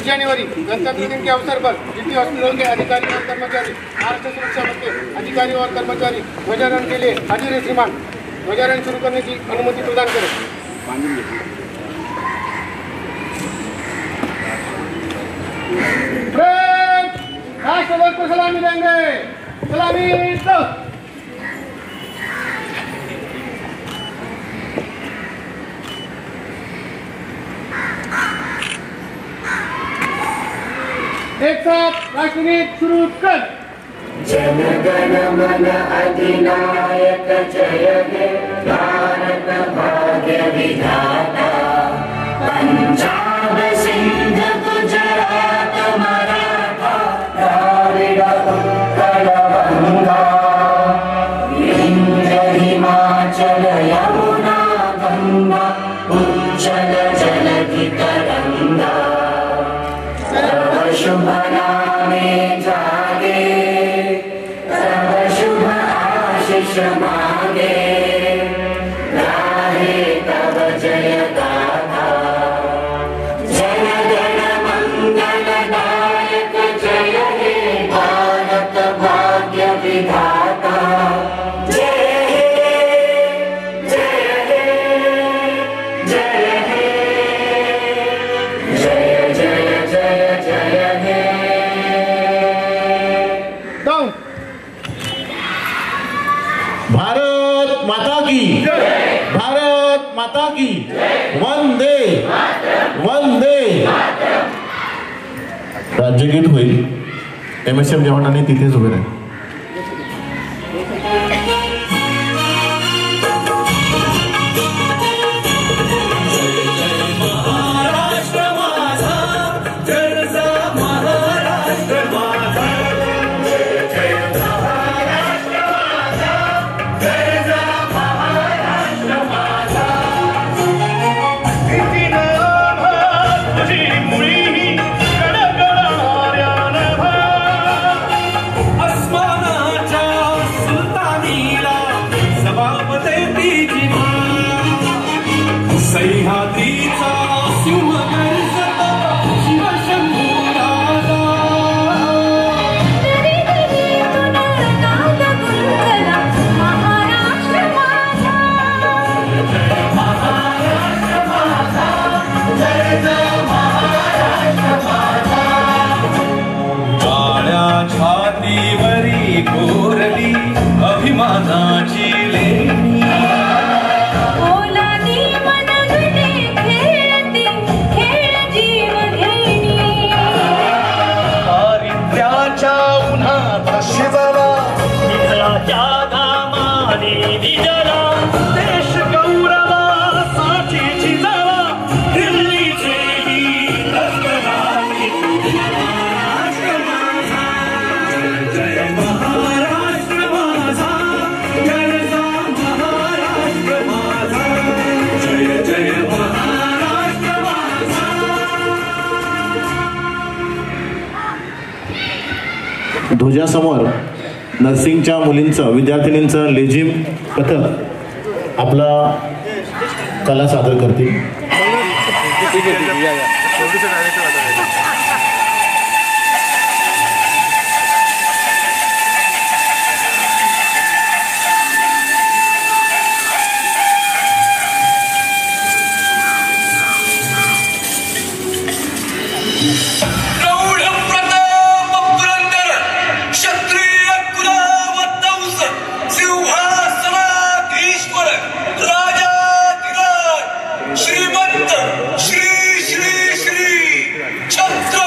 20 January गणतंत्र दिन के अवसर पर जीपी हॉस्पिटल के अधिकारी और कर्मचारी, महाराष्ट्र सुरक्षा बल के अधिकारी और कर्मचारी ध्वजारोहण के लिए हाजिर है। श्रीमान, ध्वजारोहण शुरू करने की अनुमति प्रदान करें। राष्ट्रध्वज को सलामी देंगे। सलामी दो। एक साथ राष्ट्रगीत शुरू कर। जन गण मन अधिनायक जय हे भारत भाग्य विधाता। पंजाब सिंध गुजरात मराठा द्राविड उत्कल बंगा। विंध्य हिमाचल यमुना गंगा उज्जल जलधि तरंगा। शुभ नामे जागे सब शुभ आशीष मांगे। गाहे तब जय गाथा जन गण मंगल दायक जय हे भारत भाग्य विधाता। जय हे जय हे जय हे जय जय जय जय। भारत माता की भारत माता की वंदे वंदे। राज्यगीत होईल। MSM जवानांनी तिथेच उभे राहिले। अभिमानाची लेणी ओलानी मनगटे खेळती खेळ जीव घेणी। दारिद्र्याच्या उन्हात शिजला मित्राच्या घामाने निजला। देश गौरवासाठी झिजला दिल्लीचे वीर लष्कराने। जय महाराष्ट्र माझा गरजा महाराष्ट्र माझा। जय जय महाराष्ट्र माझा। ध्वजासमोर नर्सिंगच्या मुलींचं विद्यार्थिनींचं लेझिम पथक आपला कला सादर करतील। श्रीमंत श्री श्री श्री छत्र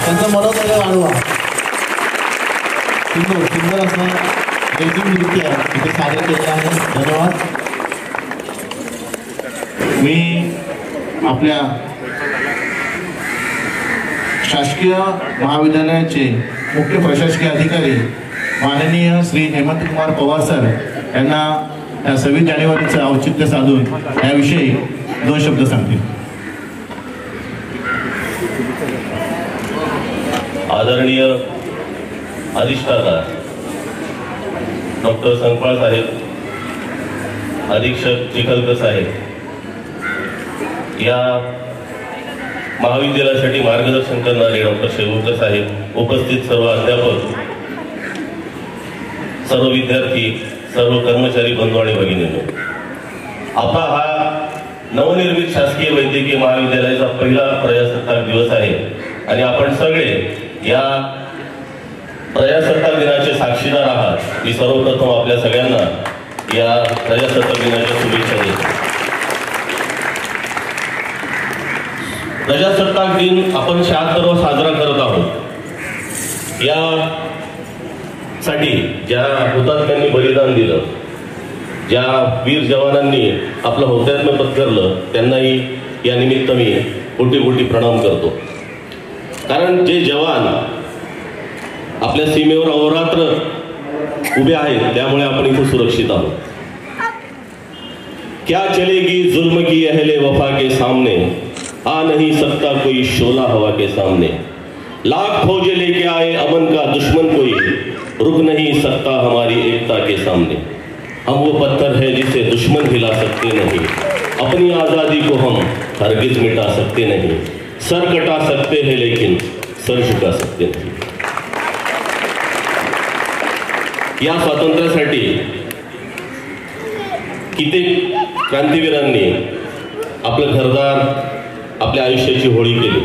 त्यांचं मनोधैर्य वाढवा. सुंदर असं लेझिम नृत्य इथे सादर केलेलं आहे. धन्यवाद. मी आपल्या शासकीय महाविद्यालयाचे मुख्य प्रशासकीय अधिकारी माननीय श्री हेमंत कुमार पवार सर यांना 26 जानेवारीचं औचित्य साधून याविषयी 2 शब्द सांगतील. आदरणीय अधिष्ठाता डॉक्टर संकपाळ साहेब, अधीक्षक चिखलकर साहेब, या महाविद्यालयासाठी मार्गदर्शन करणारे डॉक्टर शेवकर साहेब, उपस्थित सर्व अध्यापक, सर्व विद्यार्थी, सर्व कर्मचारी बंधू आणि भगिनींनो, आपला हा नवनिर्मित शासकीय वैद्यकीय महाविद्यालयाचा पहिला प्रजासत्ताक दिवस आहे आणि आपण सगळे या प्रजासत्ताक दिनाचे साक्षीदार आहात. मी सर्वप्रथम आपल्या सगळ्यांना या प्रजासत्ताक दिनाच्या शुभेच्छा देतो. प्रजासत्ताक दिन आपण 76वा साजरा करत आहोत. यासाठी ज्या हुतात्म्यांनी बलिदान दिलं, ज्या वीर जवानांनी आपलं हौतात्म्य पत्करलं, त्यांनाही या निमित्त मी कोटी कोटी प्रणाम करतो. कारण जे जवान आपल्या सीमेवर अहोरात्र उभे आहेत, त्यामुळे आपण इथे सुरक्षित आहोत. क्या चलेगी जुल्म की अहले वफा के सामने, आ नहीं सकता कोई शोला हवा के सामने. लाख फौजें लेके आए अमन का दुश्मन कोई, रुक नहीं सकता हमारी एकता के सामने. हम वो पत्थर है जिसे दुश्मन हिला सकते नहीं, अपनी आजादी को हम हरगिज मिटा सकते नहीं. सर कटा सकते हैं लेकिन सर झुका सकते नहीं. या स्वातंत्र्यासाठी कित्येक क्रांतिवीरांनी आपलं घरदार, आपल्या आयुष्याची होळी केली.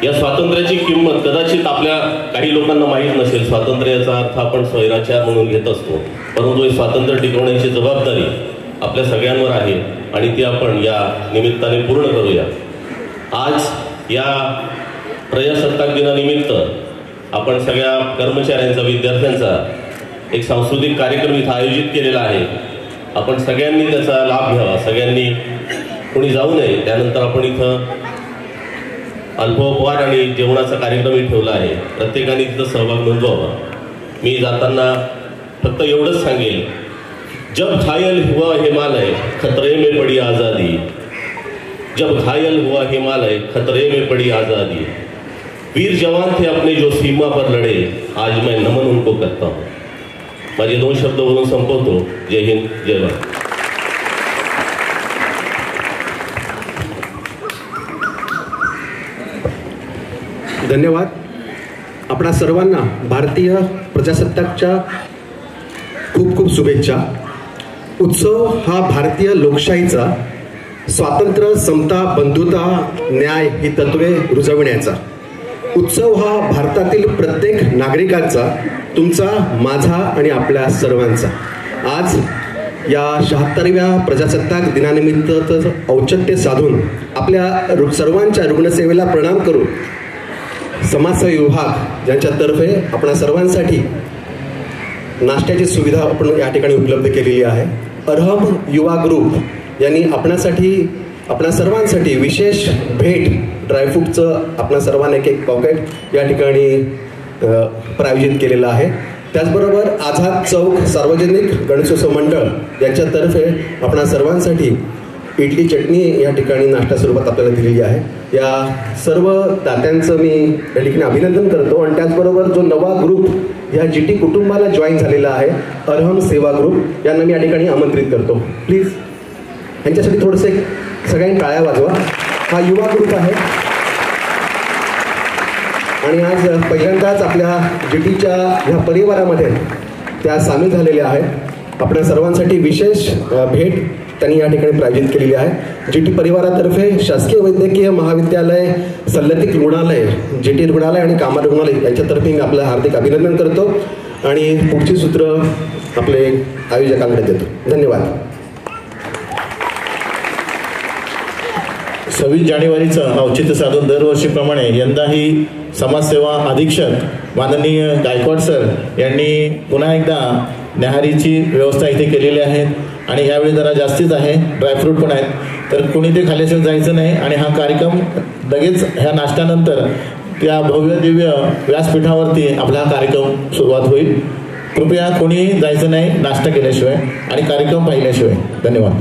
या स्वातंत्र्याची किंमत कदाचित आपल्या काही लोकांना माहीत नसेल. स्वातंत्र्याचा अर्थ आपण स्वैराचार म्हणून घेत असतो, परंतु हे स्वातंत्र्य टिकवण्याची जबाबदारी आपल्या सगळ्यांवर आहे आणि ती आपण या निमित्ताने पूर्ण करूया. आज या प्रजासत्ताक दिनानिमित्त आपण सगळ्या कर्मचाऱ्यांचा, विद्यार्थ्यांचा एक सांस्कृतिक कार्यक्रम इथं आयोजित केलेला आहे. आपण सगळ्यांनी त्याचा लाभ घ्यावा. सगळ्यांनी कोणी जाऊ नये. त्यानंतर आपण इथं अल्पोपहार आणि जेवणाचा कार्यक्रमही ठेवला आहे. प्रत्येकाने तिथं सहभाग नोंदवावा. मी जाताना फक्त एवढंच सांगेल, जब घायल हुआ हिमालय खतरे में पड़ी आज़ादी, जब घायल हुआ हिमालय खतरे में पड़ी आज़ादी, वीर जवान थे अपने जो सीमा पर लड़े, आज मैं नमन उनको करता हूँ. माझे 2 शब्द बोलून संपवतो. जय हिंद, जय भारत. धन्यवाद. आपणा सर्वांना भारतीय प्रजासत्ताकच्या खूप खूप शुभेच्छा. उत्सव हा भारतीय लोकशाहीचा स्वातंत्र्य, समता, बंधुता, न्याय ही तत्वे रुजविण्याचा उत्सव हा भारतातील प्रत्येक नागरिकाचा, तुमचा, माझा आणि आपल्या सर्वांचा. आज या 76व्या प्रजासत्ताक दिनानिमित्त औचित्य साधून आपल्या सर्वांच्या रुग्णसेवेला प्रणाम करून समाजसेवा विभाग यांच्यातर्फे आपणा सर्वांसाठी नाश्त्याची सुविधा आपण या ठिकाणी उपलब्ध केलेली आहे. अर्हम युवा ग्रुप यांनी आपणा सर्वांसाठी विशेष भेट ड्रायफ्रूटचं आपणा सर्वांना एक पॉकेट या ठिकाणी प्रायोजित केलेलं आहे. त्याचबरोबर आझाद चौक सार्वजनिक गणेशोत्सव मंडळ यांच्यातर्फे आपणा सर्वांसाठी इडली चटणी या ठिकाणी नाश्ता स्वरूपात आपल्याला दिलेली आहे. या सर्व दात्यांचं मी या ठिकाणी अभिनंदन करतो आणि त्याचबरोबर जो नवा ग्रुप या GT कुटुंबाला जॉईन झालेला आहे, अर्हम सेवा ग्रुप, यांना मी या ठिकाणी आमंत्रित करतो. प्लीज यांच्यासाठी थोडंसे सगळ्यांनी टाळ्या वाजवा. हा युवा ग्रुप आहे आणि आज पहिल्यांदाच आपल्या GTच्या ह्या परिवारामध्ये त्या सामील झालेल्या आहेत. आपल्या सर्वांसाठी विशेष भेट त्यांनी या ठिकाणी प्रायोजित केलेली आहे. GT परिवारातर्फे शासकीय वैद्यकीय महाविद्यालय, सल्लतिक रुग्णालय, GT रुग्णालय आणि कामत रुग्णालय यांच्यातर्फे मी आपलं हार्दिक अभिनंदन करतो आणि पुढची सूत्र आपले आयोजकांकडे देतो. धन्यवाद. 26 जानेवारीचं औचित्य साधून दरवर्षीप्रमाणे यंदाही समाजसेवा अधीक्षक माननीय गायकवाड सर यांनी पुन्हा एकदा न्याहारीची व्यवस्था इथे केलेली आहे आणि यावेळी जरा जास्तीच आहे, ड्रायफ्रूट पण आहेत, तर कोणी ते खाल्ल्याशिवाय जायचं नाही आणि हा कार्यक्रम लगेच ह्या नाश्त्यानंतर त्या भव्य दिव्य व्यासपीठावरती आपला हा कार्यक्रम सुरुवात होईल. कृपया कोणी जायचं नाही नाश्ता केल्याशिवाय आणि कार्यक्रम पाहिल्याशिवाय. धन्यवाद.